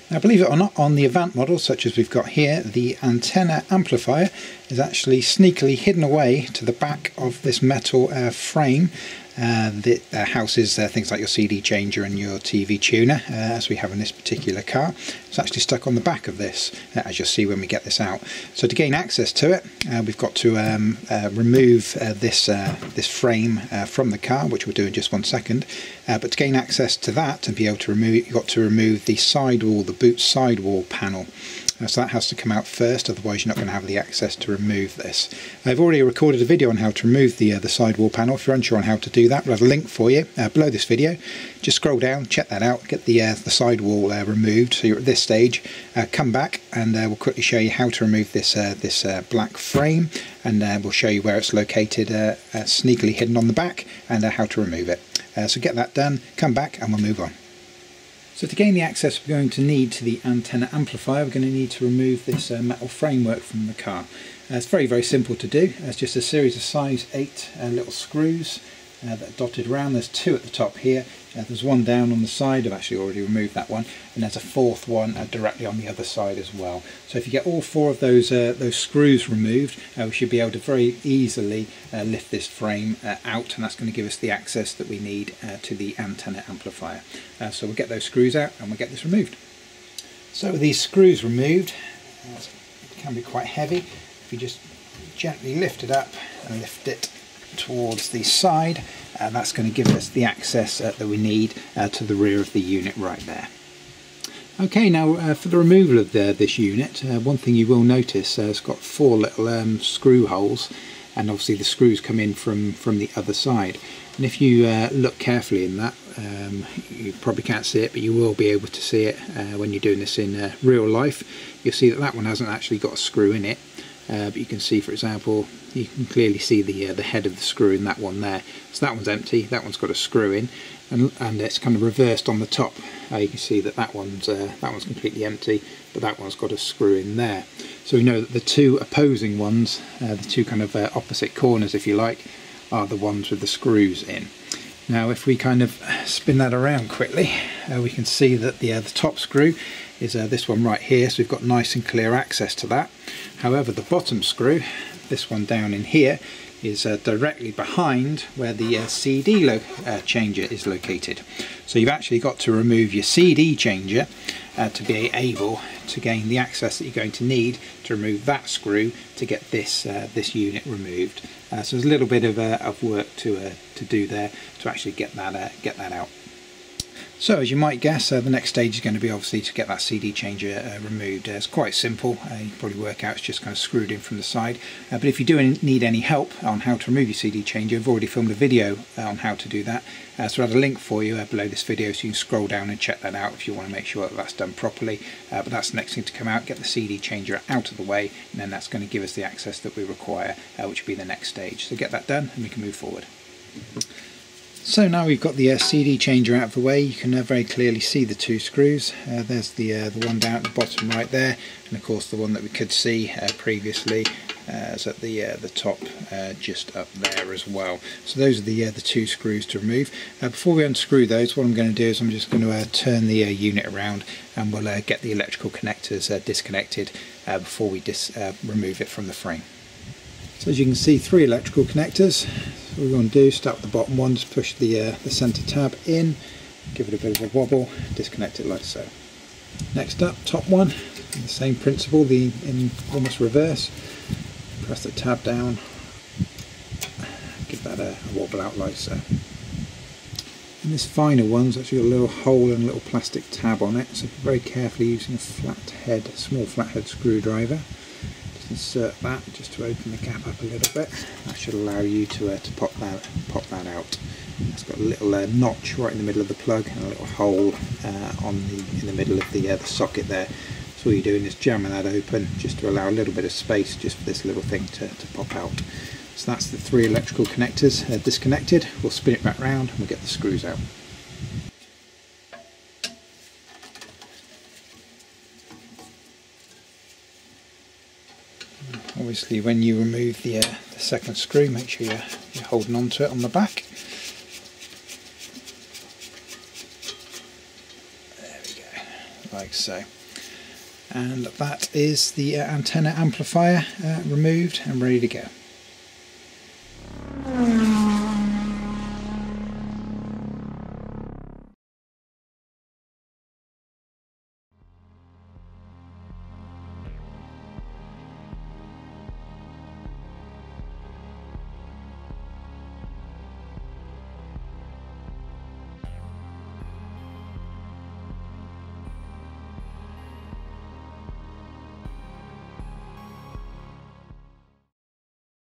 Now, believe it or not, on the Avant models such as we've got here, the antenna amplifier is actually sneakily hidden away to the back of this metal frame that houses things like your CD changer and your TV tuner, as we have in this particular car. It's actually stuck on the back of this, as you'll see when we get this out. So to gain access to it, we've got to remove this frame from the car, which we'll do in just 1 second. But to gain access to that and be able to remove it, you've got to remove the sidewall, the boot sidewall panel. So that has to come out first, otherwise you're not going to have the access to remove this. I've already recorded a video on how to remove the sidewall panel. If you're unsure on how to do that, we'll have a link for you below this video. Just scroll down, check that out, get the sidewall removed. So you're at this stage, come back and we'll quickly show you how to remove this black frame, and we'll show you where it's located, sneakily hidden on the back, and how to remove it. So get that done, come back and we'll move on. So to gain the access we're going to need to the antenna amplifier, we're going to need to remove this metal framework from the car. It's very, very simple to do. It's just a series of size 8 little screws that are dotted around. There's 2 at the top here. There's 1 down on the side. I've actually already removed that one, and there's a 4th one directly on the other side as well. So if you get all 4 of those screws removed, we should be able to very easily lift this frame out, and that's going to give us the access that we need to the antenna amplifier. So we'll get those screws out and we'll get this removed. So with these screws removed, it can be quite heavy. If you just gently lift it up and lift it towards the side, and that's going to give us the access that we need to the rear of the unit right there. Okay, now for the removal of this unit, one thing you will notice, it's got 4 little screw holes, and obviously the screws come in from the other side. And if you look carefully in that, you probably can't see it, but you will be able to see it when you're doing this in real life. You'll see that that one hasn't actually got a screw in it. But you can see, for example, you can clearly see the head of the screw in that one there. So that one's empty, that one's got a screw in, and it's kind of reversed on the top. You can see that that one's completely empty, but that one's got a screw in there. So we know that the 2 opposing ones, the 2 kind of opposite corners, if you like, are the ones with the screws in. Now if we kind of spin that around quickly, we can see that the top screw is this one right here, so we've got nice and clear access to that. However, the bottom screw, this one down in here, is directly behind where the CD changer is located. So you've actually got to remove your CD changer to be able to gain the access that you're going to need to remove that screw to get this unit removed. So there's a little bit of work to do there to actually get that out. So as you might guess, the next stage is going to be obviously to get that CD changer removed. It's quite simple. You can probably work out it's just kind of screwed in from the side. But if you do need any help on how to remove your CD changer, I've already filmed a video on how to do that. So I'll have a link for you below this video, so you can scroll down and check that out if you want to make sure that that's done properly. But that's the next thing to come out, get the CD changer out of the way, and then that's going to give us the access that we require, which will be the next stage. So get that done and we can move forward. So now we've got the CD changer out of the way, you can very clearly see the 2 screws. There's the one down at the bottom right there, and of course the one that we could see previously is at the top just up there as well. So those are the 2 screws to remove. Before we unscrew those, what I'm going to do is I'm just going to turn the unit around, and we'll get the electrical connectors disconnected before we remove it from the frame. So as you can see, 3 electrical connectors. So what we're going to do, start with the bottom one, just push the centre tab in, give it a bit of a wobble, disconnect it like so. Next up, top one, the same principle, in almost reverse, press the tab down, give that a wobble out like so. And this final one's actually got a little hole and a little plastic tab on it, so very carefully using a small flathead screwdriver. Insert that just to open the gap up a little bit. That should allow you to pop that out. It's got a little notch right in the middle of the plug and a little hole in the middle of the socket there. So all you're doing is jamming that open just to allow a little bit of space just for this little thing to pop out. So that's the 3 electrical connectors disconnected. We'll spin it back round and we'll get the screws out. Obviously when you remove the second screw, make sure you're holding on to it on the back. There we go, like so. And that is the antenna amplifier removed and ready to go.